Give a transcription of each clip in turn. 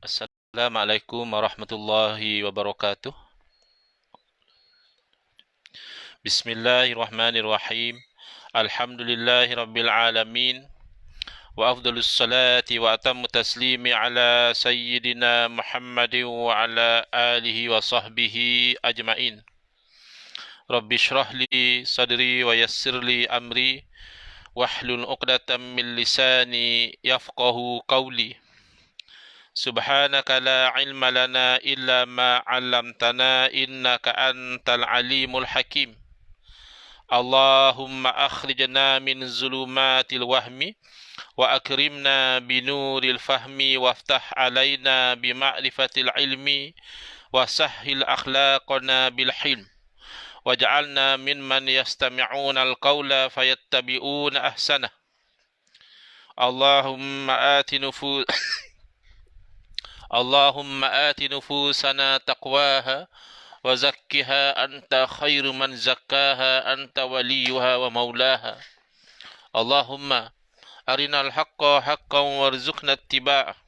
Assalamualaikum warahmatullahi wabarakatuh. Bismillahirrahmanirrahim. Alhamdulillahi rabbil alamin. Wa afdalus salati wa atammu taslimi ala sayyidina Muhammadin wa ala alihi wa sahbihi ajma'in. Rabbi shrah li sadri wa yassir li amri wahlul 'uqdatam min lisani yafqahu qawli. Subhanaka la ilma lana illa ma 'allamtana innaka antal alimul hakim. Allahumma akhrijna min zulumatil wahmi wa akrimna binuril fahmi waftah alaina bima'rifatil ilmi wa sahhil akhlaqana bil hilm waj'alna mimman yastami'una al-qawla fayattabi'una ahsanah. Allahumma ati nufus Allahumma ati nufusana taqwaha wa zakkiha anta khairu man zakkaha anta waliyuha wa maulaha. Allahumma arinal haqqa haqqan warzuqna ittiba'ah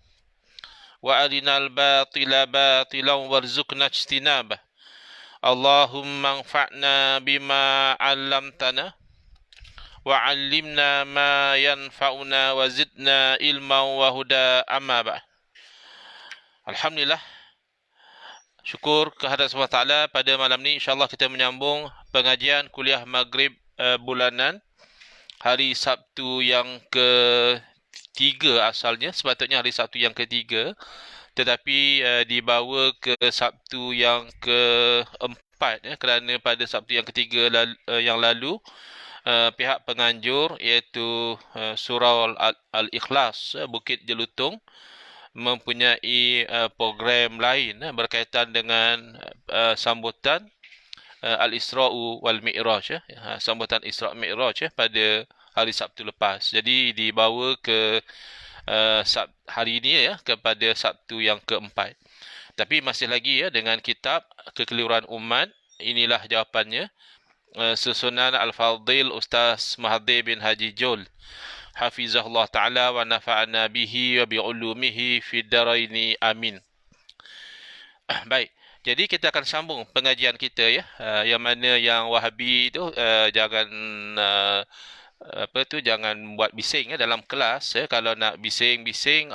wa arinal batila batilan warzuqna ijtinabah. Allahumma anfa'na bima 'allamtana wa 'allimna ma yanfa'una wa zidna ilman wa huda, amma ba'd. Alhamdulillah, syukur kehadirat Allah Ta'ala, pada malam ni insyaAllah kita menyambung pengajian kuliah Maghrib bulanan hari Sabtu yang ketiga asalnya, sepatutnya hari Sabtu yang ketiga, tetapi dibawa ke Sabtu yang keempat kerana pada Sabtu yang ketiga yang lalu pihak penganjur iaitu Surau Al-Ikhlas Bukit Jelutong mempunyai program lain berkaitan dengan sambutan Al-Isra'u wal Mi'raj, sambutan Isra' Mi'raj pada hari Sabtu lepas. Jadi dibawa ke hari ini kepada Sabtu yang keempat. Tapi masih lagi dengan kitab Kekeliruan Umat. Inilah jawapannya. Susunan Al-Fadhil Ustaz Mahathir bin Haji Jol, hafizahullah ta'ala wa nafa'ana bihi wa bi'ulumihi fid daraini, amin. Baik, jadi kita akan sambung pengajian kita yang mana yang Wahabi itu jangan jangan buat bising dalam kelas kalau nak bising-bising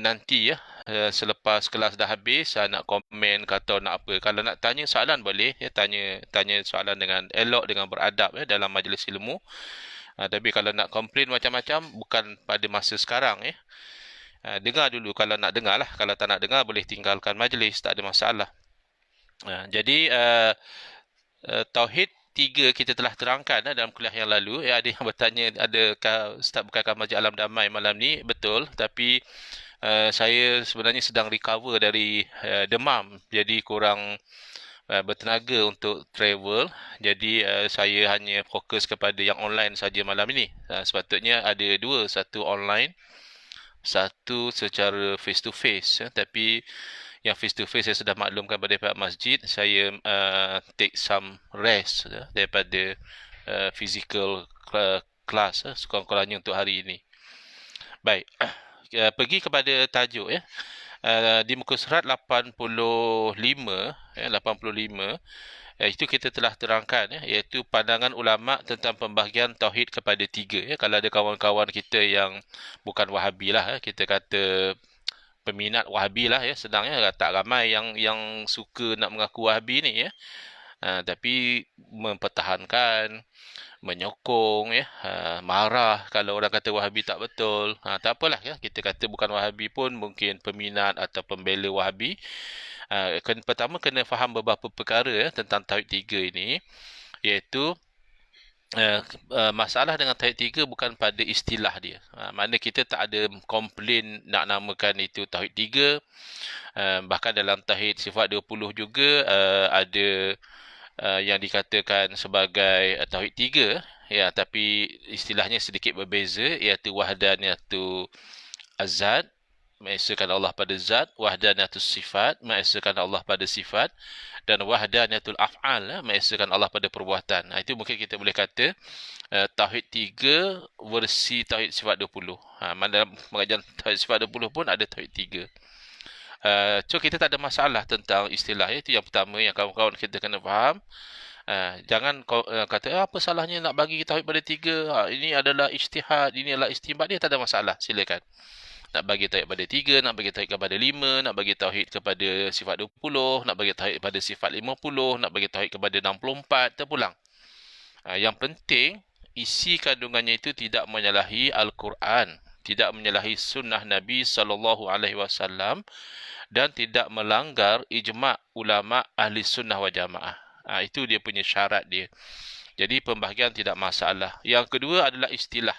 nanti selepas kelas dah habis nak komen kata nak apa. Kalau nak tanya soalan boleh tanya soalan dengan elok, dengan beradab dalam majlis ilmu. Tapi kalau nak komplain macam-macam, bukan pada masa sekarang dengar dulu kalau nak dengar lah. Kalau tak nak dengar, boleh tinggalkan majlis, tak ada masalah. Jadi Tauhid 3 kita telah terangkan dalam kuliah yang lalu. Ada yang bertanya, adakah Ustaz bukankah Masjid Alam Damai malam ni? Betul, tapi saya sebenarnya sedang recover dari demam. Jadi kurang bertenaga untuk travel. Jadi saya hanya fokus kepada yang online saja malam ini. Sepatutnya ada dua, satu online, satu secara face to face. Tapi yang face to face saya sudah maklumkan pada pihak masjid, saya take some rest daripada physical class sekurang-kurangnya untuk hari ini. Baik, pergi kepada tajuk di muka surat 85 itu kita telah terangkan iaitu pandangan ulama tentang pembahagian tauhid kepada tiga. Kalau ada kawan-kawan kita yang bukan Wahabi lah, kita kata peminat Wahabi lah sedang tak ramai yang suka nak mengaku Wahabi ni tapi mempertahankan, menyokong marah kalau orang kata Wahabi tak betul. Tak apalah kita kata bukan Wahabi pun mungkin peminat atau pembela Wahabi. Pertama kena faham beberapa perkara tentang tauhid tiga ini, iaitu masalah dengan tauhid tiga bukan pada istilah dia. Makna kita tak ada komplain nak namakan itu tauhid tiga. Bahkan dalam tauhid sifat 20 juga ada yang dikatakan sebagai tauhid tiga, tapi istilahnya sedikit berbeza, iaitu wahdaniyatu azad mengesakan Allah pada zat, wahdaniyatus sifat, mengesakan Allah pada sifat, dan wahdaniyatul af'al, mengesakan Allah pada perbuatan. Itu mungkin kita boleh kata Tauhid 3 versi Tauhid Sifat 20. Dalam pengajian Tauhid Sifat 20 pun ada Tauhid 3. So kita tak ada masalah tentang istilah. Itu yang pertama yang kawan-kawan kita kena faham. Jangan kata apa salahnya nak bagi tauhid pada 3. Ini adalah ijtihad, ini adalah istinbat. Dia tak ada masalah, silakan. Nak bagi tauhid pada 3, nak bagi tauhid kepada 5, nak bagi tauhid kepada sifat 20, nak bagi tauhid kepada sifat 50, nak bagi tauhid kepada 64, terpulang. Yang penting isi kandungannya itu tidak menyalahi Al-Quran, tidak menyalahi sunnah Nabi SAW, dan tidak melanggar ijma' ulama' ahli sunnah wal jamaah. Itu dia punya syarat dia. Jadi pembahagian tidak masalah. Yang kedua adalah istilah.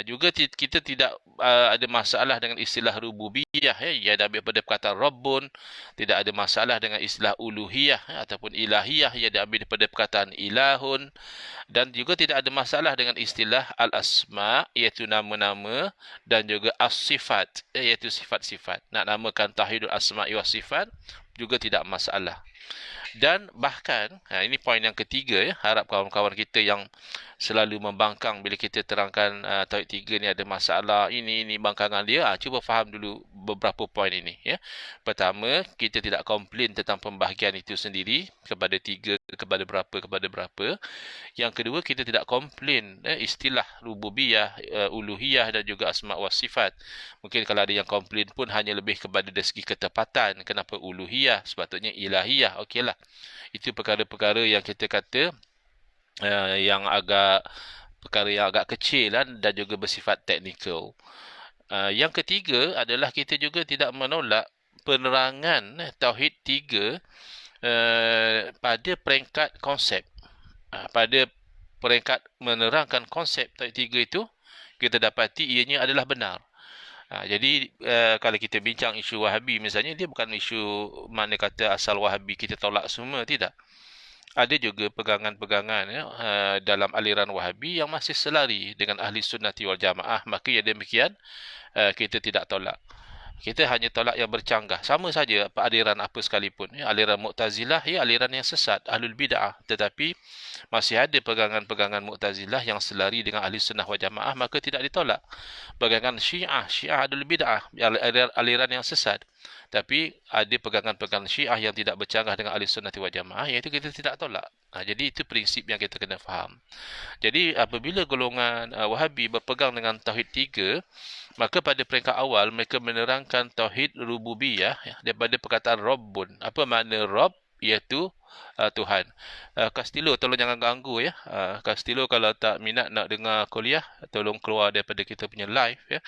Juga kita tidak ada masalah dengan istilah rububiyah, ia diambil pada perkataan Rabbun. Tidak ada masalah dengan istilah uluhiyah ataupun ilahiyah, ia diambil daripada perkataan ilahun. Dan juga tidak ada masalah dengan istilah al-asma, iaitu nama-nama, dan juga as-sifat, iaitu sifat-sifat. Nak namakan tauhidul asma wa sifat juga tidak masalah. Dan bahkan, ini poin yang ketiga, harap kawan-kawan kita yang selalu membangkang bila kita terangkan Tauhid 3 ni ada masalah, ini bangkangan dia, cuba faham dulu beberapa poin ini. Pertama, kita tidak komplain tentang pembahagian itu sendiri, kepada 3, kepada berapa. Yang kedua, kita tidak komplain istilah rububiyah, uluhiyah dan juga asma' wa sifat. Mungkin kalau ada yang komplain pun hanya lebih kepada dari segi ketepatan. Kenapa uluhiyah? Sepatutnya ilahiyah. Okeylah. Itu perkara-perkara yang kita kata perkara yang agak kecil dan juga bersifat teknikal. Yang ketiga adalah kita juga tidak menolak penerangan Tauhid 3 pada peringkat konsep. Pada peringkat menerangkan konsep Tauhid 3 itu, kita dapati ianya adalah benar. Jadi kalau kita bincang isu Wahabi misalnya, dia bukan isu mana kata asal Wahabi kita tolak semua, tidak. Ada juga pegangan-pegangan dalam aliran Wahabi yang masih selari dengan ahli sunnati wal jamaah, maka ya demikian kita tidak tolak. Kita hanya tolak yang bercanggah. Sama saja aliran apa sekalipun. Aliran Mu'tazilah, aliran yang sesat, ahlul bid'ah. Tetapi masih ada pegangan-pegangan Mu'tazilah yang selari dengan ahli sunnah wal jamaah, maka tidak ditolak. Pegangan Syiah ahlul bid'ah, aliran yang sesat. Tapi ada pegangan-pegangan Syiah yang tidak bercanggah dengan ahli sunnah wal jamaah, iaitu kita tidak tolak. Jadi itu prinsip yang kita kena faham. Jadi apabila golongan Wahabi berpegang dengan Tauhid 3, maka pada peringkat awal mereka menerangkan Tauhid Rububiyah daripada perkataan Rabbun. Apa makna Rabb? Iaitu Tuhan. Castillo, tolong jangan ganggu ya. Castillo kalau tak minat nak dengar kuliah, tolong keluar daripada kita punya live ya.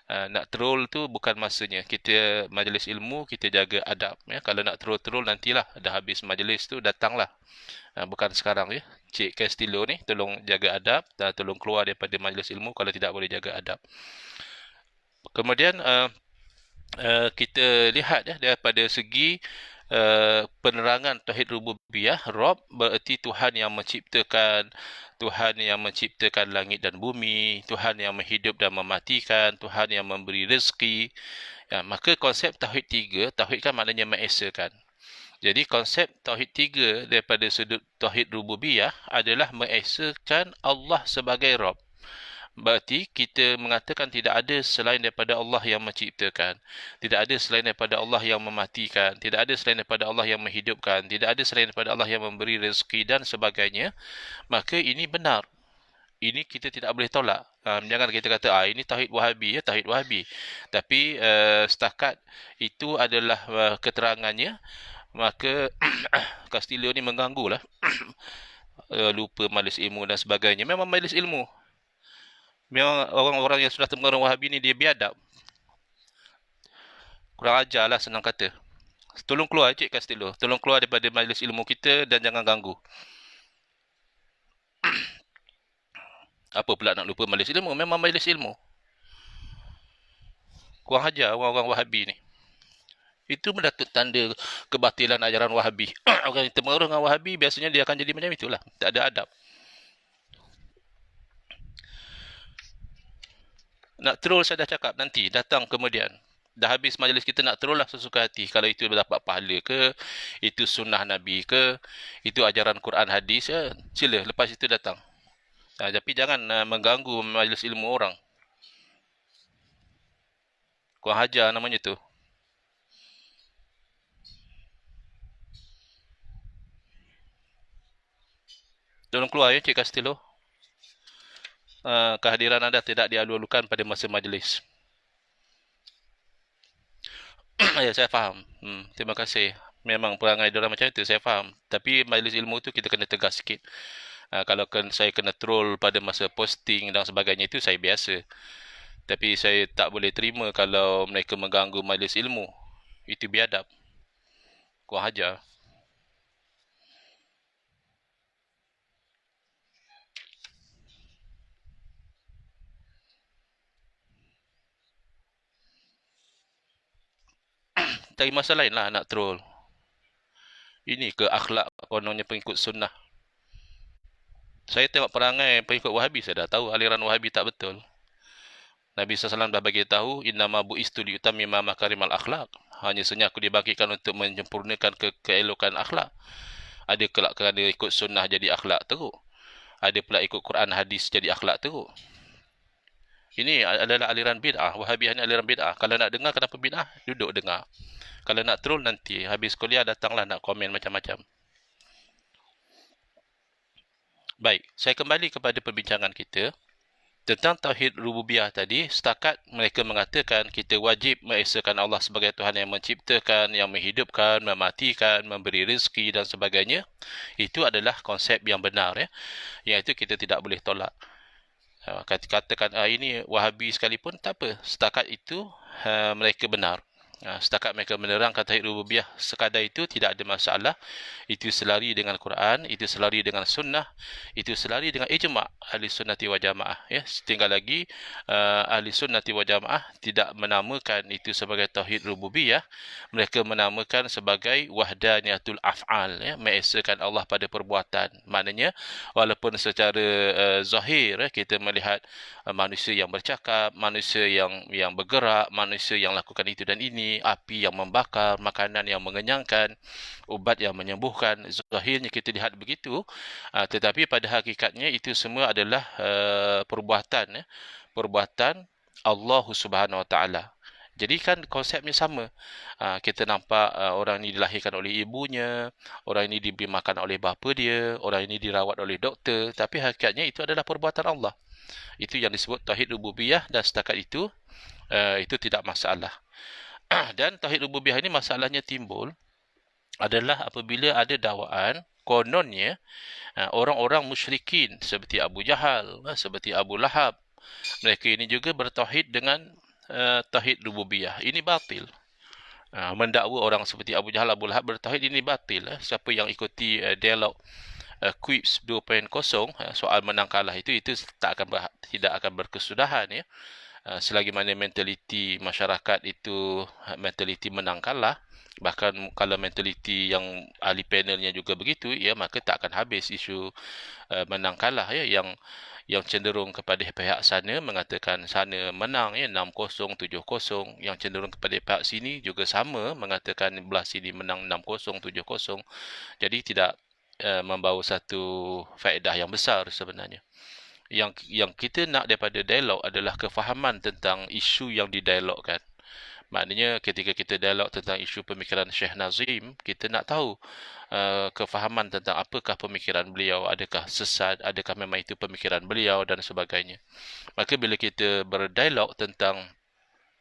Nak troll tu bukan masanya. Kita majlis ilmu, kita jaga adab ya. Kalau nak troll nantilah dah habis majlis tu, datanglah. Bukan sekarang ya. Cik Castillo ni tolong jaga adab dan tolong keluar daripada majlis ilmu kalau tidak boleh jaga adab. Kemudian kita lihat daripada segi penerangan Tauhid Rububiyah, Rabb bererti Tuhan yang menciptakan, Tuhan yang menciptakan langit dan bumi, Tuhan yang menghidup dan mematikan, Tuhan yang memberi rezeki. Maka konsep Tauhid 3, Tauhid kan maknanya mengesakan. Jadi konsep Tauhid 3 daripada sudut Tauhid Rububiyah adalah mengesakan Allah sebagai Rabb. Berarti kita mengatakan tidak ada selain daripada Allah yang menciptakan, tidak ada selain daripada Allah yang mematikan, tidak ada selain daripada Allah yang menghidupkan, tidak ada selain daripada Allah yang memberi rezeki dan sebagainya. Maka ini benar. Ini kita tidak boleh tolak. Jangan kita kata ini Tauhid Wahabi, Tauhid Wahabi. Tapi setakat itu adalah keterangannya, maka Castillo ni mengganggulah. Lupa majlis ilmu dan sebagainya. Memang majlis ilmu. Memang orang-orang yang sudah terpengaruh Wahabi ni dia biadab. Kurang ajar lah, senang kata. Tolong keluar Cik Castillo. Tolong keluar daripada majlis ilmu kita dan jangan ganggu. Apa pula nak lupa majlis ilmu? Memang majlis ilmu. Kurang ajar orang-orang Wahabi ni. Itu mendatuk tanda kebatilan ajaran Wahabi. Orang yang terpengaruh dengan Wahabi biasanya dia akan jadi macam itulah. Tak ada adab. Nak troll saya dah cakap, nanti datang kemudian. dah habis majlis kita nak teruslah sesuka hati. Kalau itu dapat pahala ke, itu sunnah Nabi ke, itu ajaran Quran hadis, sila lepas itu datang. Tapi jangan mengganggu majlis ilmu orang. Kurang hajar namanya tu. Tolong keluar ya Cik Castillo. Kehadiran anda tidak dialu-alukan pada masa majlis. Ya, saya faham. Terima kasih. Memang perangai diorang macam itu, saya faham. Tapi majlis ilmu tu kita kena tegas sikit. Kalau saya kena troll pada masa posting dan sebagainya itu, saya biasa. Tapi saya tak boleh terima kalau mereka mengganggu majlis ilmu. Itu biadab. Kurang hajar. Cari masa lain lah nak troll. Ini ke akhlak kononnya pengikut sunnah. Saya tengok perangai pengikut Wahabi, saya dah tahu aliran Wahabi tak betul. Nabi SAW dah bagi tahu, innama bu'istu liutammima makarimal akhlak. Hanya senyap aku dibangkitkan untuk menyempurnakan keelokan akhlak. Ada kelak kerana ikut sunnah jadi akhlak teruk. Ada pula ikut Quran hadis jadi akhlak teruk. Ini adalah aliran bid'ah. Wahabi hanya aliran bid'ah. Kalau nak dengar kenapa bid'ah, duduk dengar. Kalau nak troll nanti, habis kuliah datanglah nak komen macam-macam. Baik, saya kembali kepada perbincangan kita. Tentang Tauhid Rububiyah tadi, setakat mereka mengatakan kita wajib mengesakan Allah sebagai Tuhan yang menciptakan, yang menghidupkan, mematikan, memberi rezeki dan sebagainya. Itu adalah konsep yang benar, ya. Yang itu kita tidak boleh tolak. Katakan ini Wahabi sekalipun, tak apa. Setakat itu mereka benar. Setakat mereka menerangkan Tauhid Rububiyah sekadar itu, tidak ada masalah. Itu selari dengan Quran, itu selari dengan sunnah, itu selari dengan ijma' ahli sunnati wal jamaah, ya. Tinggal lagi ahli sunnati wal jamaah tidak menamakan itu sebagai Tauhid Rububiyah, mereka menamakan sebagai wahdaniyatul af'al, ya, mengesakan Allah pada perbuatan. Maknanya walaupun secara zahir, kita melihat manusia yang bercakap, manusia yang bergerak, manusia yang lakukan itu dan ini, api yang membakar, makanan yang mengenyangkan, ubat yang menyembuhkan. Zahirnya kita lihat begitu, tetapi pada hakikatnya itu semua adalah perbuatan, ya, perbuatan Allah Subhanahu Wa Taala. Jadi kan konsepnya sama. Kita nampak orang ini dilahirkan oleh ibunya, orang ini diberi makan oleh bapa dia, orang ini dirawat oleh doktor, tapi hakikatnya itu adalah perbuatan Allah. Itu yang disebut Tauhid Rububiyah, dan setakat itu tidak masalah. Dan Tauhid Rububiyah ini masalahnya timbul adalah apabila ada dakwaan kononnya orang-orang musyrikin seperti Abu Jahal, seperti Abu Lahab, mereka ini juga bertauhid dengan Tauhid Rububiyah. Ini batil. Mendakwa orang seperti Abu Jahal, Abu Lahab bertauhid, ini batil. Siapa yang ikuti dialog Quips 2.0, soal menang kalah itu tidak akan berkesudahan, ya. Selagi mana mentaliti masyarakat itu mentaliti menang kalah, bahkan kalau mentaliti yang ahli panelnya juga begitu, ya, maka tak akan habis isu menang kalah, ya. Yang cenderung kepada pihak sana mengatakan sana menang, ya, 6-0, 7-0. Yang cenderung kepada pihak sini juga sama, mengatakan belah sini menang 6-0, 7-0. Jadi tidak membawa satu faedah yang besar sebenarnya. Yang kita nak daripada dialog adalah kefahaman tentang isu yang didialogkan. Maknanya ketika kita dialog tentang isu pemikiran Syekh Nazim, kita nak tahu kefahaman tentang apakah pemikiran beliau, adakah sesat, adakah memang itu pemikiran beliau dan sebagainya. Maka bila kita berdialog tentang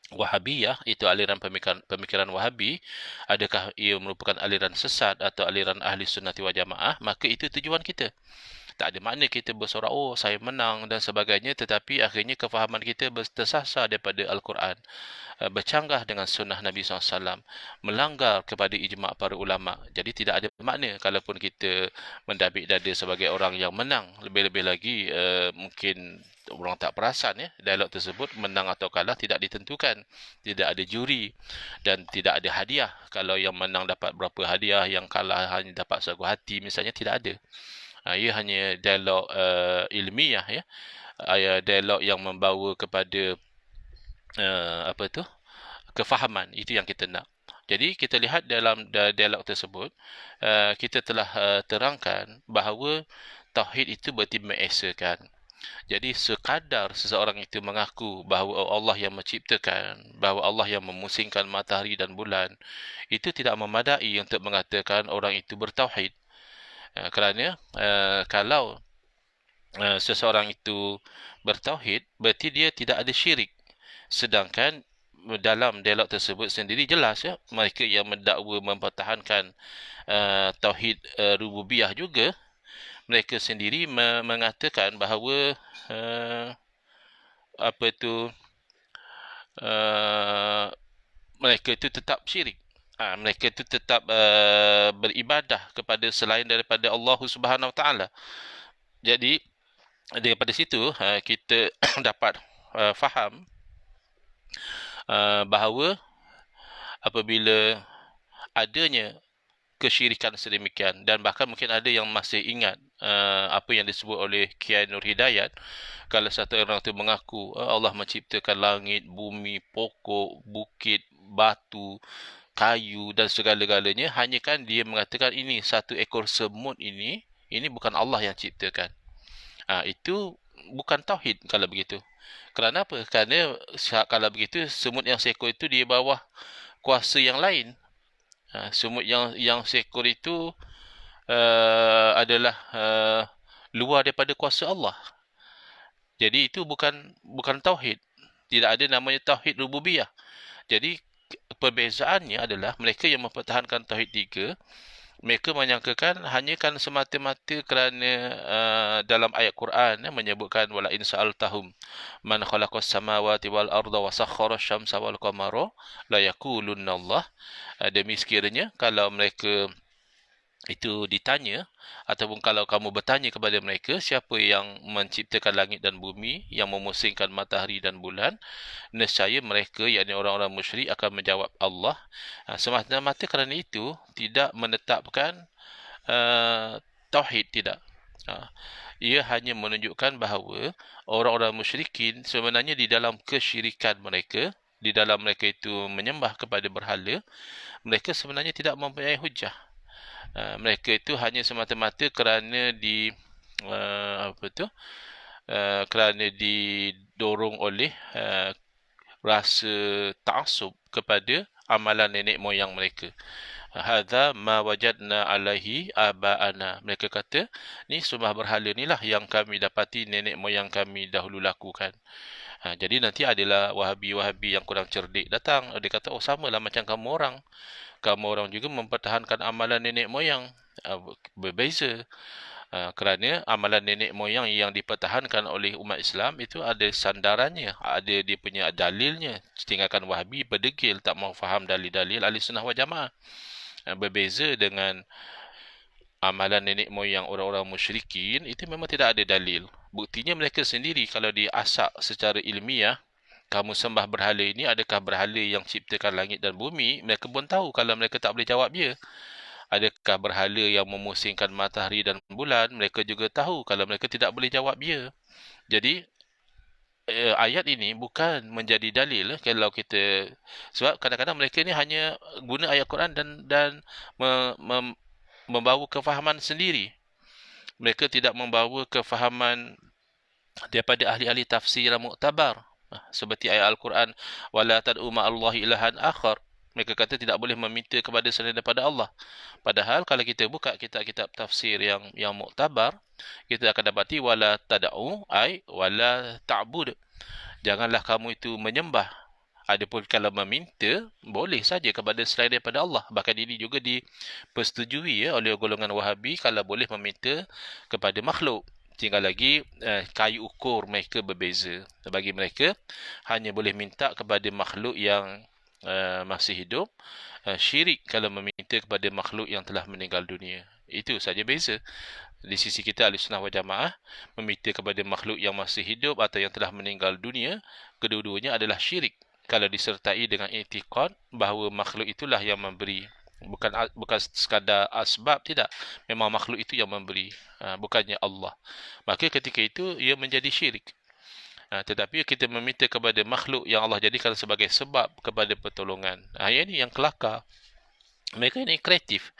Wahabiyah, itu aliran pemikiran Wahabi, adakah ia merupakan aliran sesat atau aliran ahli sunnati wal jamaah, maka itu tujuan kita. Tak ada makna kita bersorak, oh saya menang dan sebagainya, tetapi akhirnya kefahaman kita tersasar daripada Al-Quran, bercanggah dengan sunnah Nabi SAW, melanggar kepada ijma' para ulama'. Jadi tidak ada makna kalaupun kita mendabik dada sebagai orang yang menang. Lebih-lebih lagi mungkin orang tak perasan, ya, dialog tersebut menang atau kalah tidak ditentukan, tidak ada juri dan tidak ada hadiah. Kalau yang menang dapat berapa hadiah, yang kalah hanya dapat sebuah hati misalnya, tidak ada. Ia hanya dialog ilmiah, ya, dialog yang membawa kepada kefahaman. Itu yang kita nak. Jadi kita lihat dalam dialog tersebut, kita telah terangkan bahawa tauhid itu berarti mengesakan. Jadi sekadar seseorang itu mengaku bahawa Allah yang menciptakan, bahawa Allah yang memusingkan matahari dan bulan, itu tidak memadai untuk mengatakan orang itu bertauhid. Kerana kalau seseorang itu bertauhid, berarti dia tidak ada syirik. Sedangkan dalam dialog tersebut sendiri jelas ya, mereka yang mendakwa mempertahankan tauhid rububiyah juga, mereka sendiri mengatakan bahawa apa itu mereka itu tetap syirik. Mereka itu tetap beribadah kepada selain daripada Allah Subhanahu Wa Taala. Jadi daripada situ kita dapat faham bahawa apabila adanya kesyirikan sedemikian, dan bahkan mungkin ada yang masih ingat apa yang disebut oleh Kiai Nur Hidayat, kalau satu orang itu mengaku Allah menciptakan langit, bumi, pokok, bukit, batu, kayu dan segala-galanya, hanya kan dia mengatakan ini satu ekor semut ini bukan Allah yang ciptakan. Itu bukan tauhid kalau begitu. Kerana apa? Kerana kalau begitu semut yang seekor itu di bawah kuasa yang lain. Semut yang seekor itu adalah luar daripada kuasa Allah. Jadi itu bukan tauhid. Tidak ada namanya tauhid rububiyah. Jadi perbezaannya adalah mereka yang mempertahankan tauhid 3, mereka menyangkakan hanya kan semata-mata kerana dalam ayat Quran menyebutkan wala in sa'altahum man khalaqas samawati wal arda wa sakhkhara asy-syamsa wal qamara la yaqulunna Allah. Demi sekiranya kalau mereka itu ditanya, ataupun kalau kamu bertanya kepada mereka siapa yang menciptakan langit dan bumi, yang memusingkan matahari dan bulan, nescaya mereka, yakni orang-orang musyrik, akan menjawab Allah. Semata-mata kerana itu tidak menetapkan tauhid, tidak. Ia hanya menunjukkan bahawa orang-orang musyrikin sebenarnya di dalam kesyirikan mereka, di dalam mereka itu menyembah kepada berhala, mereka sebenarnya tidak mempunyai hujah. Mereka itu hanya semata-mata kerana kerana didorong oleh rasa ta'assub kepada amalan nenek moyang mereka. Hadza ma wajadna alaihi aba'ana. Mereka kata, ni sembah berhala inilah yang kami dapati nenek moyang kami dahulu lakukan. Jadi nanti adalah wahabi-wahabi yang kurang cerdik datang. Dia kata, oh samalah macam kamu orang. Kamu orang juga mempertahankan amalan nenek moyang. Berbeza. Kerana amalan nenek moyang yang dipertahankan oleh umat Islam itu ada sandarannya, ada dia punya dalilnya. Tinggalkan wahabi berdegil, tak mahu faham dalil-dalil ahli sunnah wal jamaah. Berbeza dengan amalan nenek moyang orang-orang musyrikin, itu memang tidak ada dalil. Buktinya mereka sendiri kalau diasak secara ilmiah, kamu sembah berhala ini, adakah berhala yang ciptakan langit dan bumi? Mereka pun tahu kalau mereka tak boleh jawab dia. Adakah berhala yang memusingkan matahari dan bulan? Mereka juga tahu kalau mereka tidak boleh jawab dia. Jadi ayat ini bukan menjadi dalil kalau kita, sebab kadang-kadang mereka ni hanya guna ayat Quran dan membawa kefahaman sendiri. Mereka tidak membawa kefahaman daripada ahli-ahli tafsir yang muktabar. Seperti ayat Al-Quran, wala tad'u ma'allahi ilahan akhar. Mereka kata tidak boleh meminta kepada selain daripada Allah. Padahal kalau kita buka kitab-kitab tafsir yang muktabar, kita akan dapati wala tad'u ay wala ta'bud. Janganlah kamu itu menyembah. Adapun kalau meminta, boleh saja kepada selain daripada Allah. Bahkan ini juga dipersetujui oleh golongan Wahabi kalau boleh meminta kepada makhluk. Tinggal lagi kayu ukur mereka berbeza. Bagi mereka hanya boleh minta kepada makhluk yang masih hidup, syirik kalau meminta kepada makhluk yang telah meninggal dunia. Itu saja beza. Di sisi kita Ahlussunnah wal Jamaah, meminta kepada makhluk yang masih hidup atau yang telah meninggal dunia, kedua-duanya adalah syirik kalau disertai dengan i'tiqad bahawa makhluk itulah yang memberi. Bukan sekadar asbab, tidak. Memang makhluk itu yang memberi, bukannya Allah. Maka ketika itu ia menjadi syirik. Tetapi kita meminta kepada makhluk yang Allah jadikan sebagai sebab kepada pertolongan. Ini yang kelakar. Mereka ini kreatif.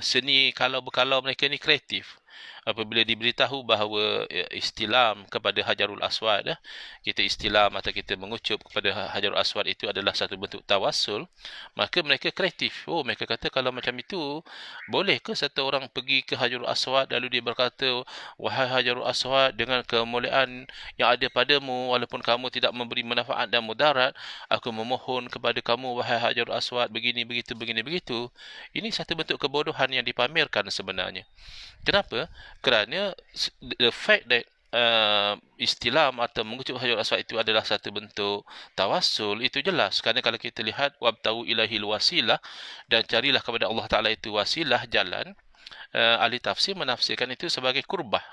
Seni kalau berkalau mereka ini kreatif. Apabila diberitahu bahawa istilam kepada Hajarul Aswad, kita istilam atau kita mengucup kepada Hajarul Aswad itu adalah satu bentuk tawassul, maka mereka kreatif. Mereka kata kalau macam itu, boleh ke satu orang pergi ke Hajarul Aswad lalu dia berkata, wahai Hajarul Aswad, dengan kemuliaan yang ada padamu, walaupun kamu tidak memberi manfaat dan mudarat, aku memohon kepada kamu, wahai Hajarul Aswad, begini begitu begini begitu. Ini satu bentuk kebodohan yang dipamerkan sebenarnya. Kenapa? Kerana the fact that istilam atau mengucap Hajarul Aswad itu adalah satu bentuk tawassul, itu jelas. Kerana kalau kita lihat wabtahu ilahil wasilah, dan carilah kepada Allah Ta'ala itu wasilah, jalan, ahli tafsir menafsirkan itu sebagai kurbah,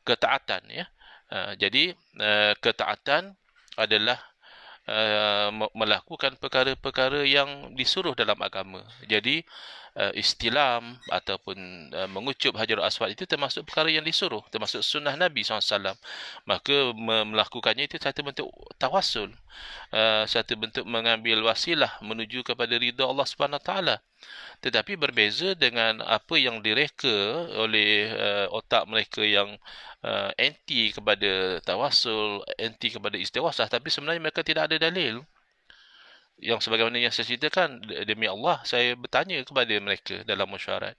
ketaatan. Jadi ketaatan adalah melakukan perkara-perkara yang disuruh dalam agama. Jadi istilam ataupun mengucup Hajarul Aswad itu termasuk perkara yang disuruh, termasuk sunnah Nabi SAW. Maka melakukannya itu satu bentuk tawassul, satu bentuk mengambil wasilah menuju kepada ridha Allah Subhanahu Wa Taala. Tetapi berbeza dengan apa yang direka oleh otak mereka yang anti kepada tawassul, anti kepada istighosah, tapi sebenarnya mereka tidak ada dalil. Yang sebagaimana yang saya ceritakan, demi Allah, saya bertanya kepada mereka dalam mesyuarat,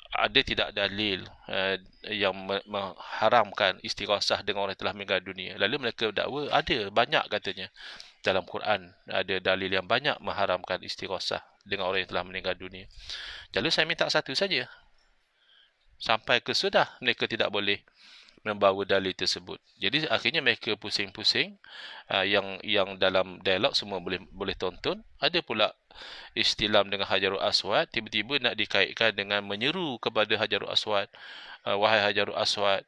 ada tidak dalil yang mengharamkan istighosah dengan orang yang telah meninggal dunia? Lalu mereka dakwa ada, banyak katanya. Dalam Quran ada dalil yang banyak mengharamkan istighosah dengan orang yang telah meninggal dunia. Lalu saya minta satu saja. Sampai ke sudah mereka tidak boleh membawa dalil tersebut. Jadi akhirnya mereka pusing-pusing. Yang dalam dialog semua boleh tonton. Ada pula istilam dengan Hajarul Aswad, tiba-tiba nak dikaitkan dengan menyeru kepada Hajarul Aswad, wahai Hajarul Aswad,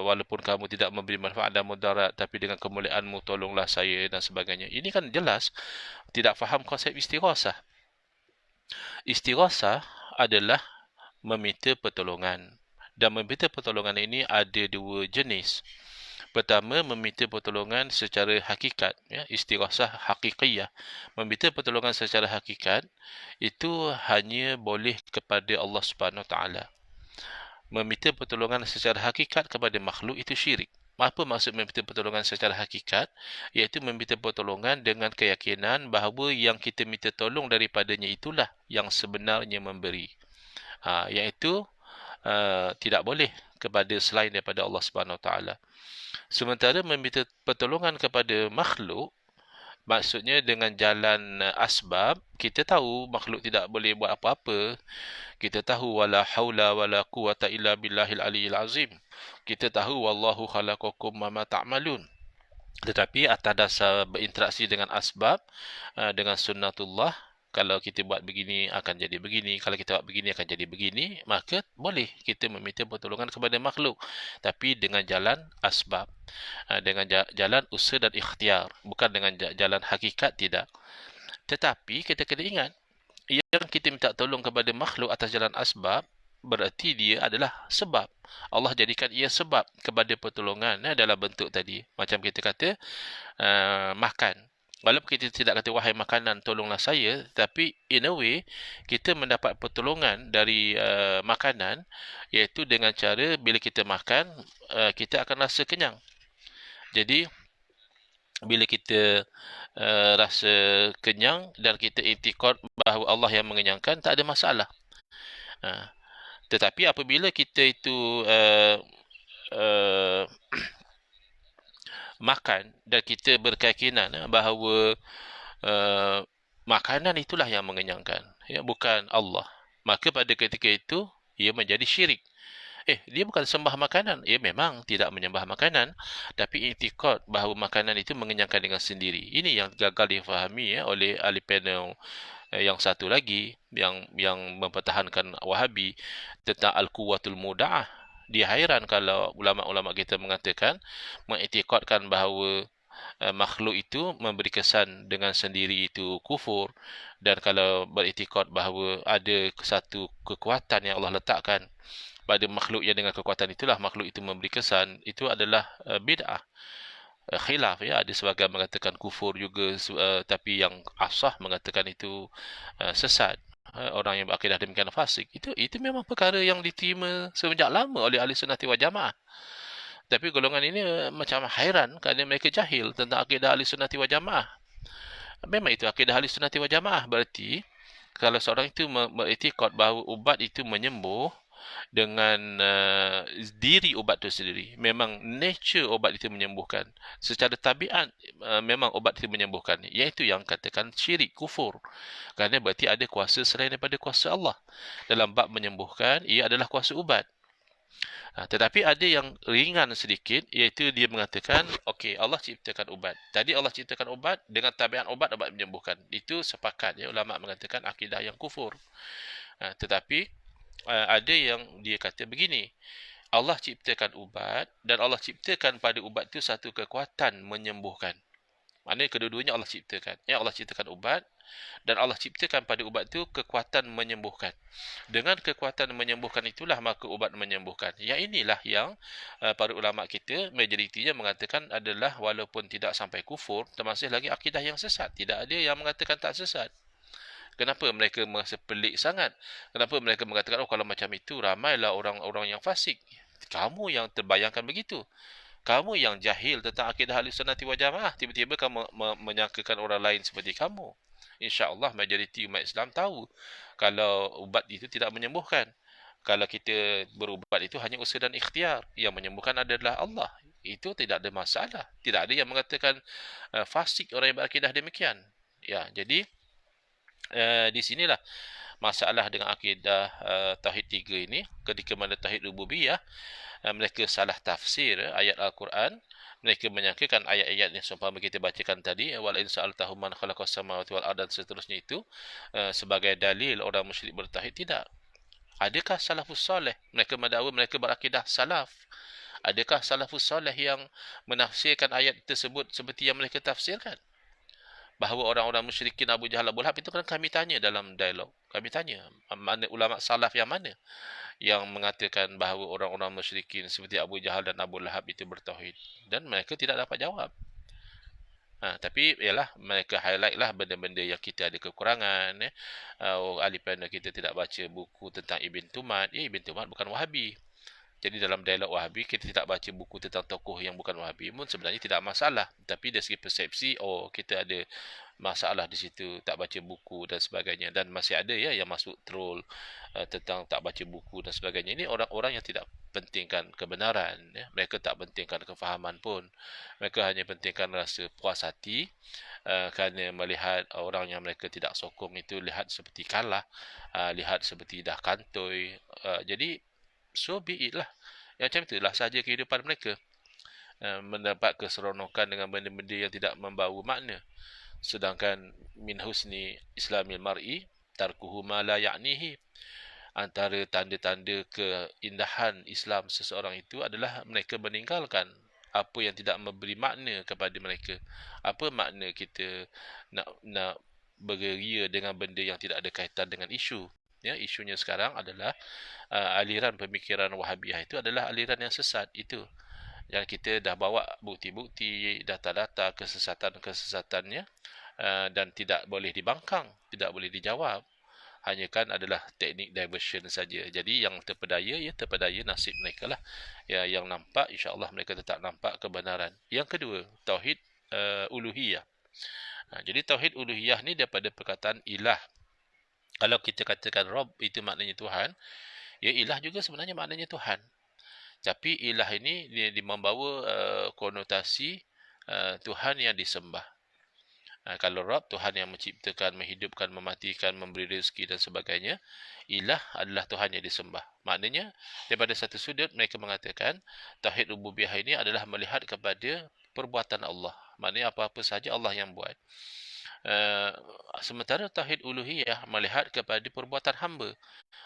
walaupun kamu tidak memberi manfaat dan mudarat, tapi dengan kemuliaanmu tolonglah saya, dan sebagainya. Ini kan jelas tidak faham konsep istighosah. Istighosah adalah meminta pertolongan. Dan meminta pertolongan ini ada dua jenis. Pertama, meminta pertolongan secara hakikat, istighosah hakikiyah. Meminta pertolongan secara hakikat itu hanya boleh kepada Allah Subhanahu Wa Taala. Meminta pertolongan secara hakikat kepada makhluk itu syirik. Apa maksud meminta pertolongan secara hakikat? Iaitu meminta pertolongan dengan keyakinan bahawa yang kita minta tolong daripadanya itulah yang sebenarnya memberi. Iaitu tidak boleh kepada selain daripada Allah Subhanahu Wa Taala. Sementara meminta pertolongan kepada makhluk, maksudnya dengan jalan asbab, kita tahu makhluk tidak boleh buat apa-apa. Kita tahu wala haula wala quwata illa billahil aliyil azim. Kita tahu wallahu khalaqakum ma ta'malun. Tetapi atas dasar berinteraksi dengan asbab, dengan sunnatullah, kalau kita buat begini akan jadi begini, kalau kita buat begini akan jadi begini, maka boleh kita meminta pertolongan kepada makhluk, tapi dengan jalan asbab, dengan jalan usaha dan ikhtiar, bukan dengan jalan hakikat, tidak. Tetapi kita kena ingat, yang kita minta tolong kepada makhluk atas jalan asbab, berarti dia adalah sebab. Allah jadikan ia sebab kepada pertolongan dalam bentuk tadi. Macam kita kata makan. Walaupun kita tidak kata wahai makanan tolonglah saya, tapi in a way kita mendapat pertolongan dari makanan, iaitu dengan cara bila kita makan kita akan rasa kenyang. Jadi bila kita rasa kenyang dan kita iktikad bahawa Allah yang mengenyangkan, tak ada masalah. Tetapi apabila kita itu makan dan kita berkeyakinan bahawa makanan itulah yang mengenyangkan, bukan Allah, maka pada ketika itu ia menjadi syirik. Dia bukan sembah makanan. Memang tidak menyembah makanan, tapi iktikad bahawa makanan itu mengenyangkan dengan sendiri. Ini yang gagal difahami oleh ahli panel yang satu lagi yang mempertahankan Wahabi tentang al-quwwatul muda'ah. Dia hairan kalau ulama-ulama kita mengatakan, mengiktikadkan bahawa makhluk itu memberi kesan dengan sendiri itu kufur, dan kalau beriktikad bahawa ada satu kekuatan yang Allah letakkan pada makhluk yang dengan kekuatan itulah makhluk itu memberi kesan, itu adalah bid'ah. Khilaf ya, ada sebagian mengatakan kufur juga, tapi yang asah mengatakan itu sesat. Orang yang berakidah demikian fasik, itu memang perkara yang diterima semenjak lama oleh ahli sunnati wal jamaah. Tapi golongan ini macam hairan kerana mereka jahil tentang akidah ahli sunnati wal jamaah. Memang itu akidah ahli sunnati wal jamaah, berarti kalau seorang itu beriktikad bahawa ubat itu menyembuh dengan diri ubat itu sendiri, memang nature obat itu menyembuhkan, secara tabiat memang obat itu menyembuhkan, iaitu yang katakan syirik, kufur, kerana berarti ada kuasa selain daripada kuasa Allah dalam bab menyembuhkan. Ia adalah kuasa ubat. Tetapi ada yang ringan sedikit, iaitu dia mengatakan, okey, Allah ciptakan ubat. Tadi Allah ciptakan ubat, dengan tabiat obat menyembuhkan. Itu sepakat ya, ulama mengatakan akidah yang kufur. Tetapi ada yang dia kata begini, Allah ciptakan ubat dan Allah ciptakan pada ubat itu satu kekuatan menyembuhkan. Maknanya kedua-duanya Allah ciptakan. Ya, Allah ciptakan ubat dan Allah ciptakan pada ubat itu kekuatan menyembuhkan. Dengan kekuatan menyembuhkan itulah maka ubat menyembuhkan. Yang inilah yang para ulama kita majoritinya mengatakan adalah walaupun tidak sampai kufur, termasuk lagi akidah yang sesat. Tidak ada yang mengatakan tak sesat. Kenapa mereka merasa pelik sangat? Kenapa mereka mengatakan, oh kalau macam itu ramailah orang-orang yang fasik? Kamu yang terbayangkan begitu. Kamu yang jahil tentang akidah ahli sunnati wal jamaah, tiba-tiba kamu menyangkakan orang lain seperti kamu. InsyaAllah majoriti umat Islam tahu kalau ubat itu tidak menyembuhkan. Kalau kita berubat itu hanya usaha dan ikhtiar. Yang menyembuhkan adalah Allah. Itu tidak ada masalah. Tidak ada yang mengatakan fasik orang yang berakidah demikian. Ya, jadi di sinilah masalah dengan akidah tauhid tiga ini. Ketika mana tauhid rububiyah, mereka salah tafsir ayat Al-Quran. Mereka menyangkakan ayat-ayat yang seumpama kita bacakan tadi, wal in sa'altahum man khalaqas samawati wal arda dan seterusnya itu sebagai dalil orang musyrik bertauhid. Tidak. Adakah salafus soleh mereka mendakwa mereka berakidah salaf? Adakah salafus soleh yang menafsirkan ayat tersebut seperti yang mereka tafsirkan? Bahawa orang-orang musyrikin Abu Jahal, Abu Lahab itu kan kami tanya dalam dialog. Kami tanya, mana ulama salaf yang mana yang mengatakan bahawa orang-orang musyrikin seperti Abu Jahal dan Abu Lahab itu bertauhid? Dan mereka tidak dapat jawab. Tapi ialah mereka highlight lah benda-benda yang kita ada kekurangan. Ahli panel kita tidak baca buku tentang Ibn Tumat. Ibn Tumat bukan Wahabi. Jadi dalam dialog Wahabi, kita tidak baca buku tentang tokoh yang bukan Wahabi pun sebenarnya tidak masalah. Tapi dari segi persepsi, kita ada masalah di situ, tak baca buku dan sebagainya. Dan masih ada ya yang masuk troll tentang tak baca buku dan sebagainya. Ini orang-orang yang tidak pentingkan kebenaran. Ya. Mereka tak pentingkan kefahaman pun. Mereka hanya pentingkan rasa puas hati kerana melihat orang yang mereka tidak sokong itu lihat seperti kalah, lihat seperti dah kantoi. Jadi, so be it lah. Macam itulah sahaja kehidupan mereka. Mendapat keseronokan dengan benda-benda yang tidak membawa makna. Sedangkan min husni islamil mar'i tarkuhu ma la ya'nihi. Antara tanda-tanda keindahan Islam seseorang itu adalah mereka meninggalkan apa yang tidak memberi makna kepada mereka. Apa makna kita nak bergeria dengan benda yang tidak ada kaitan dengan isu? Ya, isunya sekarang adalah aliran pemikiran Wahabiyah itu adalah aliran yang sesat itu. Dan kita dah bawa bukti-bukti, data-data kesesatan-kesesatannya dan tidak boleh dibangkang, tidak boleh dijawab. Hanya kan adalah teknik diversion saja. Jadi yang terpedaya, ya terpedaya nasib mereka lah. Ya, yang nampak, insya-Allah mereka tetap nampak kebenaran. Yang kedua, tauhid uluhiyah. Jadi tauhid uluhiyah ni daripada perkataan ilah. Kalau kita katakan Rabb itu maknanya Tuhan, ya ilah juga sebenarnya maknanya Tuhan. Tapi ilah ini dia membawa konotasi Tuhan yang disembah. Kalau Rabb, Tuhan yang menciptakan, menghidupkan, mematikan, memberi rezeki dan sebagainya. Ilah adalah Tuhan yang disembah. Maknanya, daripada satu sudut mereka mengatakan tauhid rububiyah ini adalah melihat kepada perbuatan Allah. Maknanya apa-apa sahaja Allah yang buat. Sementara tauhid uluhiyah melihat kepada perbuatan hamba.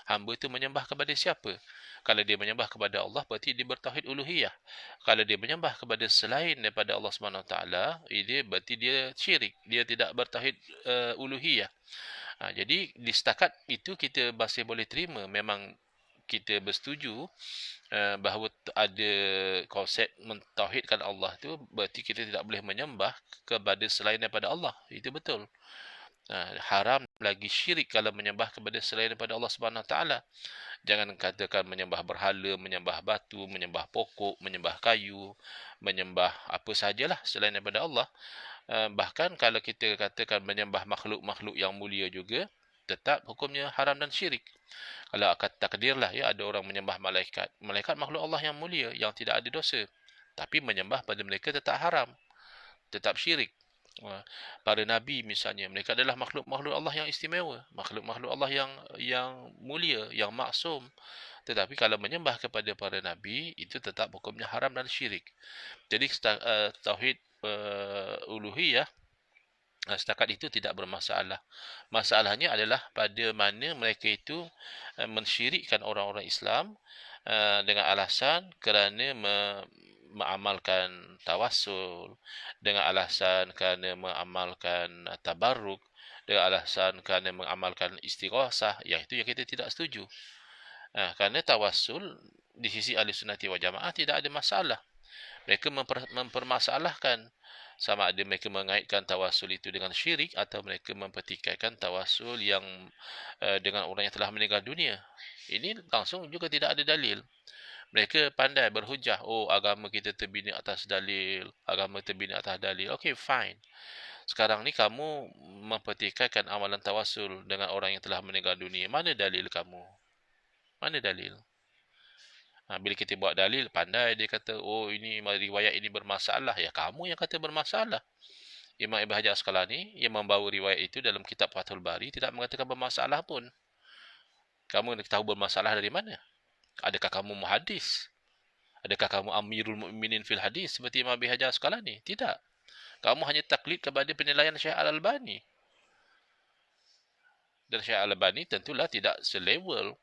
Hamba itu menyembah kepada siapa? Kalau dia menyembah kepada Allah, berarti dia bertauhid uluhiyah. Kalau dia menyembah kepada selain daripada Allah SWT, berarti dia syirik. Dia tidak bertauhid uluhiyah. Jadi di setakat itu kita masih boleh terima. Memang kita bersetuju bahawa ada konsep mentauhidkan Allah tu, berarti kita tidak boleh menyembah kepada selain daripada Allah. Itu betul. Haram lagi syirik kalau menyembah kepada selain daripada Allah Subhanahu Wa Taala. Jangan katakan menyembah berhala, menyembah batu, menyembah pokok, menyembah kayu, menyembah apa sahajalah selain daripada Allah. Bahkan kalau kita katakan menyembah makhluk-makhluk yang mulia juga, tetap hukumnya haram dan syirik. Kalau akan takdirlah ya, ada orang menyembah malaikat. Malaikat makhluk Allah yang mulia, yang tidak ada dosa. Tapi menyembah pada mereka tetap haram, tetap syirik. Para nabi misalnya, mereka adalah makhluk-makhluk Allah yang istimewa, makhluk-makhluk Allah yang mulia, yang maksum. Tetapi kalau menyembah kepada para nabi, itu tetap hukumnya haram dan syirik. Jadi tauhid uluhiyah setakat itu tidak bermasalah. Masalahnya adalah pada mana mereka itu mensyirikkan orang-orang Islam dengan alasan kerana mengamalkan tawassul, dengan alasan kerana mengamalkan tabarruk, dengan alasan kerana mengamalkan istighasah. Yang itu yang kita tidak setuju. Kerana tawassul di sisi Ahlussunnah wal Jamaah tidak ada masalah. Mereka mempermasalahkan sama ada mereka mengaitkan tawassul itu dengan syirik atau mereka mempertikaikan tawassul yang dengan orang yang telah meninggal dunia. Ini langsung juga tidak ada dalil. Mereka pandai berhujah, oh agama kita terbina atas dalil, agama terbina atas dalil. Okay, fine. Sekarang ni kamu mempertikaikan amalan tawassul dengan orang yang telah meninggal dunia. Mana dalil kamu? Mana dalil? Bila kita buat dalil, pandai dia kata, oh ini riwayat ini bermasalah. Ya kamu yang kata bermasalah. Imam Ibn Hajar Asqalani yang membawa riwayat itu dalam kitab Fathul Bari tidak mengatakan bermasalah pun. Kamu tahu bermasalah dari mana? Adakah kamu muhadis? Adakah kamu Amirul Mukminin fil hadis seperti Imam Ibn Hajar Asqalani? Tidak. Kamu hanya taklid kepada penilaian Syekh Al-Albani. Dan Syekh Al-Albani tentulah tidak selevel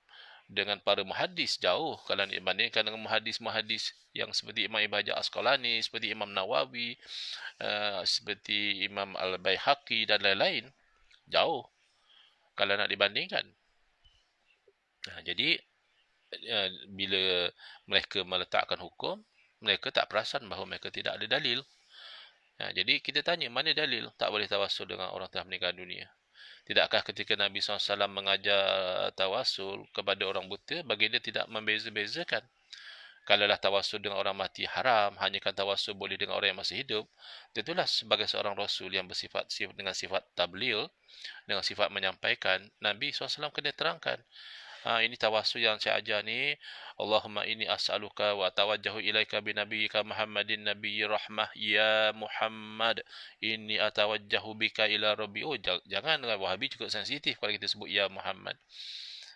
dengan para muhadis, jauh kalau dibandingkan dengan muhadis-muhadis yang seperti Imam Ibn Hajar Asqalani, seperti Imam Nawawi, seperti Imam Al-Baihaqi dan lain-lain. Jauh kalau nak dibandingkan. Jadi bila mereka meletakkan hukum, mereka tak perasan bahawa mereka tidak ada dalil. Jadi kita tanya, mana dalil tak boleh tawassul dengan orang telah meninggal dunia? Tidakkah ketika Nabi SAW mengajar tawassul kepada orang buta, baginda tidak membeza-bezakan? Kalaulah tawassul dengan orang mati haram, hanya kan tawassul boleh dengan orang yang masih hidup, tentulah sebagai seorang Rasul yang bersifat dengan sifat tabligh, dengan sifat menyampaikan, Nabi SAW kena terangkan. Ini tawassul yang saya ajar ni, Allahumma inni as'aluka wa tawajjahu ilaika bi nabiyyika Muhammadin nabiyyi rahmah ya Muhammad inni atawajjahu bika ila rabbi. Oh, jangan Wahabi cukup sensitif kalau kita sebut ya Muhammad,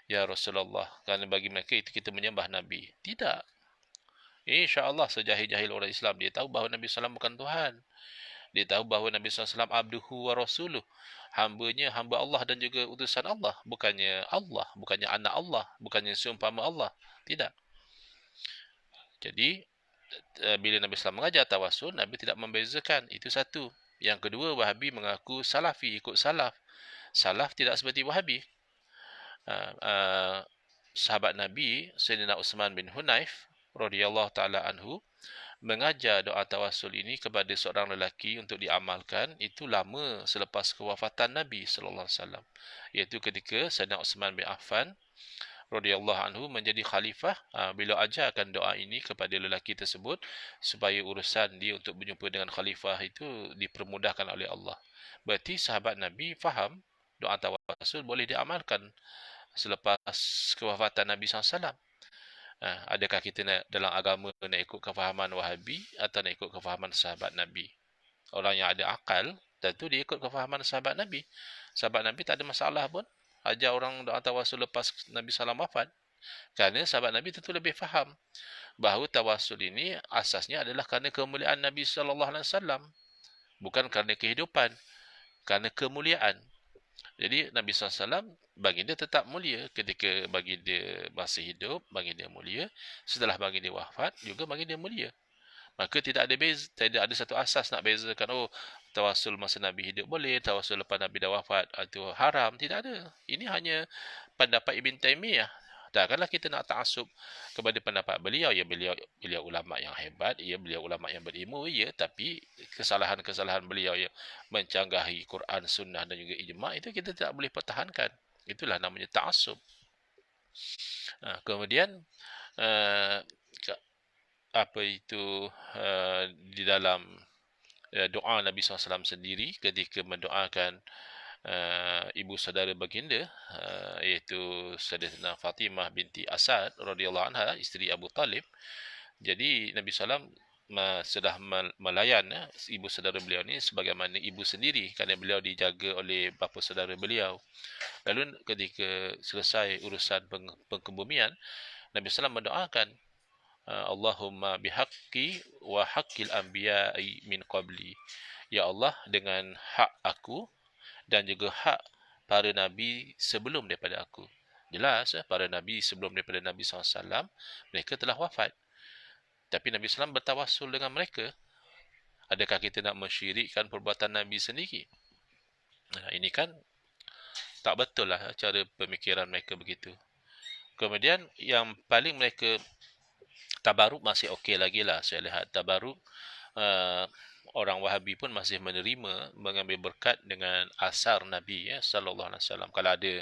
ya Rasulullah, kerana bagi mereka itu kita menyembah Nabi. Tidak. InsyaAllah sejahil-jahil orang Islam dia tahu bahawa Nabi SAW bukan Tuhan. Dia tahu bahawa Nabi SAW abduhu wa rasuluh, hambanya, hamba Allah dan juga utusan Allah. Bukannya Allah, bukannya anak Allah, bukannya seumpama Allah. Tidak. Jadi, bila Nabi SAW mengajar tawassul, Nabi tidak membezakan. Itu satu. Yang kedua, Wahabi mengaku salafi, ikut salaf. Salaf tidak seperti Wahabi. Sahabat Nabi, Sayyidina Uthman bin Hunayf, radhiyallahu ta'ala anhu, mengajar doa tawassul ini kepada seorang lelaki untuk diamalkan itu lama selepas kewafatan Nabi sallallahu alaihi wasallam, iaitu ketika Sayyidina Uthman bin Affan radhiyallahu anhu menjadi khalifah. Beliau ajarkan doa ini kepada lelaki tersebut supaya urusan dia untuk berjumpa dengan khalifah itu dipermudahkan oleh Allah. Berarti sahabat Nabi faham doa tawassul boleh diamalkan selepas kewafatan Nabi sallallahu alaihi wasallam. Adakah kita dalam agama nak ikut kefahaman Wahabi atau nak ikut kefahaman sahabat Nabi? Orang yang ada akal, tentu dia ikut kefahaman sahabat Nabi. Sahabat Nabi tak ada masalah pun ajar orang doa tawassul lepas Nabi SAW wafat. Kerana sahabat Nabi tentu lebih faham bahawa tawassul ini asasnya adalah kerana kemuliaan Nabi SAW. Bukan kerana kehidupan, kerana kemuliaan. Jadi Nabi SAW baginda tetap mulia ketika baginda masih hidup, baginda mulia. Setelah baginda wafat juga baginda mulia. Maka tidak ada satu asas nak bezakan, oh tawassul masa Nabi hidup boleh, tawassul lepas Nabi dah wafat itu haram. Tidak ada. Ini hanya pendapat Ibn Taymiyah. Takkanlah kita nak ta'assub kepada pendapat beliau. Ya, beliau ulama yang hebat, ya, beliau ulama yang berilmu, ya, tapi kesalahan-kesalahan beliau yang mencanggahi Quran, sunnah dan juga ijma' itu kita tak boleh pertahankan. Itulah namanya ta'assub. Kemudian uh, apa itu di dalam doa Nabi SAW sendiri ketika mendoakan ibu saudara baginda, iaitu Sayyidatina Fatimah binti Asad radhiyallahu anha, isteri Abu Talib. Jadi Nabi SAW sudah melayan ibu saudara beliau ni sebagaimana ibu sendiri, kerana beliau dijaga oleh bapa saudara beliau. Lalu ketika selesai urusan pengkebumian, Nabi SAW mendoakan, Allahumma bihaqqi wa haqqil anbiya'i min qabli. Ya Allah, dengan hak aku dan juga hak para nabi sebelum daripada aku. Jelas, para nabi sebelum daripada Nabi SAW, mereka telah wafat. Tapi Nabi SAW bertawassul dengan mereka. Adakah kita nak mensyirikkan perbuatan Nabi sendiri? Ini kan tak betul lah cara pemikiran mereka begitu. Kemudian yang paling mereka tabaruk masih okey lagi lah. Saya lihat tabaruk orang Wahabi pun masih menerima mengambil berkat dengan asar Nabi, ya, sallallahu alaihi wasallam. Kalau ada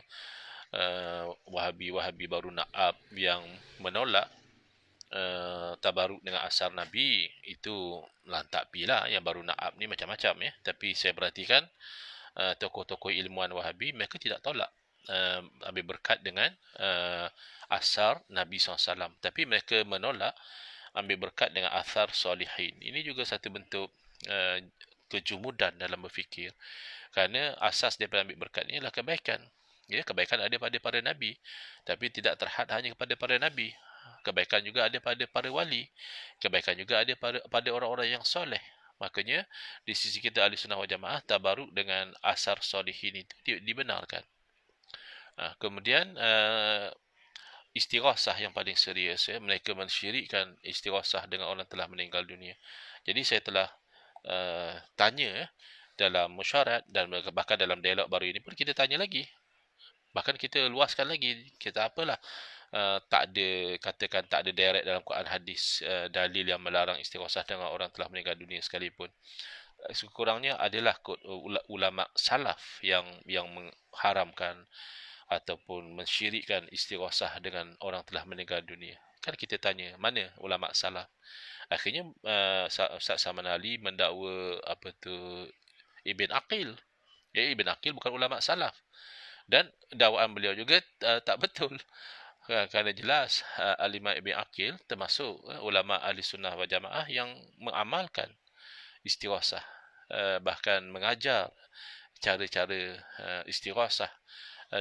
Wahabi baru Na'ab yang menolak tabaruk dengan asar Nabi, itu lantak pilah. Yang baru Na'ab ni macam-macam, ya. Tapi saya perhatikan tokoh-tokoh ilmuwan Wahabi, mereka tidak tolak ambil berkat dengan asar Nabi SAW. Tapi mereka menolak ambil berkat dengan asar solihin. Ini juga satu bentuk kejumudan dalam berfikir. Kerana asas daripada ambil berkat ini adalah kebaikan. Ya, kebaikan ada pada para Nabi. Tapi tidak terhad hanya kepada para Nabi. Kebaikan juga ada pada para wali. Kebaikan juga ada pada orang-orang yang soleh. Makanya, di sisi kita Ahli Sunnah wal Jamaah, tabaruk dengan asar solihin itu dibenarkan. Kemudian istighasah yang paling serius, ya, mereka mensyirikkan istighasah dengan orang telah meninggal dunia. Jadi saya telah tanya dalam musyarat dan bahkan dalam dialog baru ini pun kita tanya lagi. Bahkan kita luaskan lagi. Kita apalah tak ada direct dalam Quran hadis dalil yang melarang istighasah dengan orang telah meninggal dunia sekalipun. Sekurangnya adalah ulama salaf yang mengharamkan ataupun mensyirikkan istighasah dengan orang telah meninggal dunia. Kan kita tanya, mana ulama salaf? Akhirnya Ustaz Saman Ali mendakwa Ibn Aqil. Ya, Ibn Aqil bukan ulama salaf. Dan dakwaan beliau juga tak betul. Kerana jelas Al-Imam Ibn Aqil termasuk ulama Ahli Sunnah wal Jamaah yang mengamalkan istighasah, bahkan mengajar cara-cara istighasah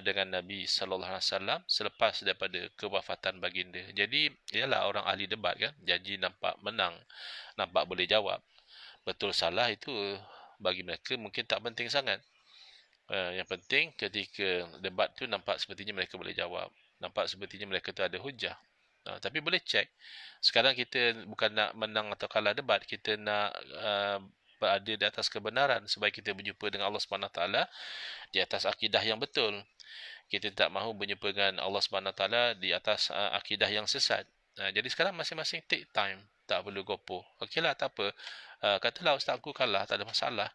dengan Nabi sallallahu alaihi wasallam selepas daripada kewafatan baginda. Jadi ialah orang ahli debat kan, janji nampak menang, nampak boleh jawab. Betul salah itu bagi mereka mungkin tak penting sangat. Yang penting ketika debat tu nampak sepertinya mereka boleh jawab, nampak sepertinya mereka tu ada hujah. Tapi boleh cek. Sekarang kita bukan nak menang atau kalah debat, kita nak berada di atas kebenaran supaya kita berjumpa dengan Allah Subhanahu Wa Taala di atas akidah yang betul. Kita tak mahu berjumpa dengan Allah SWT di atas akidah yang sesat. Jadi sekarang masing-masing take time. Tak perlu gopoh. Okeylah, tak apa. Katalah ustaz aku kalah, tak ada masalah.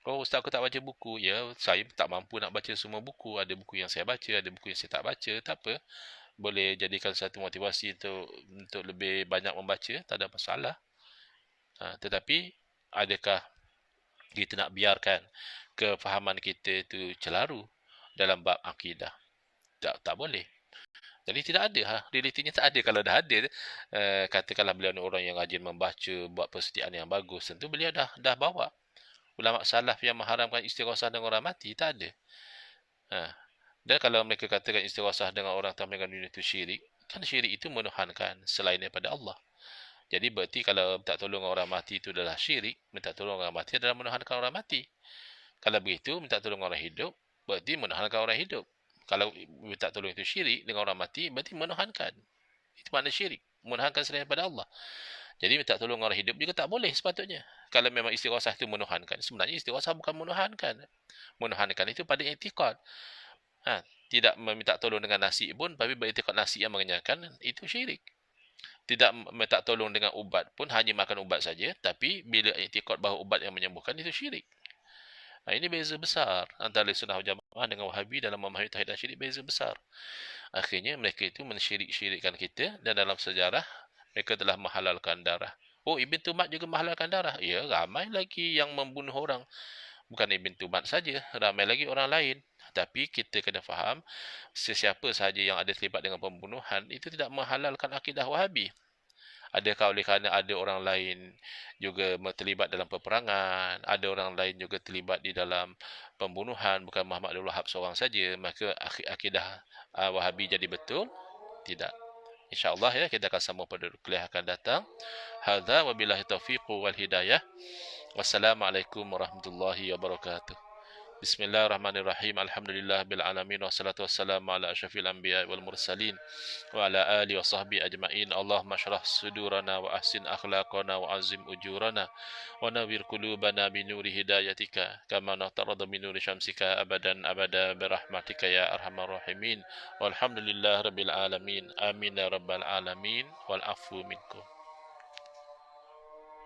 Oh, ustaz aku tak baca buku. Ya, saya tak mampu nak baca semua buku. Ada buku yang saya baca, ada buku yang saya tak baca. Tak apa. Boleh jadikan satu motivasi untuk lebih banyak membaca. Tak ada masalah. Tetapi, adakah kita nak biarkan kefahaman kita itu celaru dalam bab akidah? Tak boleh. Jadi tidak ada. Realitinya tak ada. Kalau dah ada, katakanlah beliau ni orang yang rajin membaca, buat persediaan yang bagus, tentu beliau dah bawa. Ulama salaf yang mengharamkan istighasah dengan orang mati, tak ada. Dan kalau mereka katakan istighasah dengan orang tak meninggal dunia itu syirik, kan syirik itu menuhankan selain daripada Allah. Jadi berarti kalau minta tolong orang mati itu adalah syirik, minta tolong orang mati adalah menuhankan orang mati. Kalau begitu, minta tolong orang hidup, berarti menuhankan orang hidup. Kalau minta tolong itu syirik dengan orang mati, berarti menuhankan. Itu makna syirik. Menuhankan selain daripada Allah. Jadi minta tolong orang hidup juga tak boleh sepatutnya. Kalau memang istighasah itu menuhankan. Sebenarnya istighasah bukan menuhankan. Menuhankan itu pada i'tiqad. tidak meminta tolong dengan nasi pun, tapi beriktikad nasi yang mengenyangkan, itu syirik. Tidak minta tolong dengan ubat pun, hanya makan ubat saja, tapi bila iktikad bahawa ubat yang menyembuhkan, itu syirik. Ini beza besar antara sunnah jamaah dengan wahabi dalam memahami tauhid dan syirik, beza besar. Akhirnya mereka itu mensyirik-syirikkan kita, dan dalam sejarah mereka telah menghalalkan darah. Oh, Ibn Tumat juga menghalalkan darah. Ya, ramai lagi yang membunuh orang. Bukan Ibn Tumat saja, ramai lagi orang lain. Tapi kita kena faham, sesiapa sahaja yang ada terlibat dengan pembunuhan, itu tidak menghalalkan akidah wahabi. Adakah oleh kerana ada orang lain juga terlibat dalam peperangan, ada orang lain juga terlibat di dalam pembunuhan, bukan Muhammad Abdul Wahab seorang saja, maka akidah Wahabi jadi betul? Tidak. InsyaAllah ya, kita akan sambung pada kuliah akan datang. Hadza wabillahi taufiq wal hidayah. Wassalamualaikum warahmatullahi wabarakatuh. Bismillahirrahmanirrahim. Alhamdulillah bil alamin wassalatu wassalamu ala asyrafil anbiya wal mursalin wa ala alihi wa sahbihi ajma'in. Allahumma shrah sudurana wa ahsin akhlaqana wa azim ujurana wa nawwir qulubana bi nuri hidayatika kama natarada min nuri syamsika abadan abada bi rahmatika ya arhamar rahimin. Walhamdulillah rabbil alamin. Amin ya rabbal alamin. Wal afu minkum.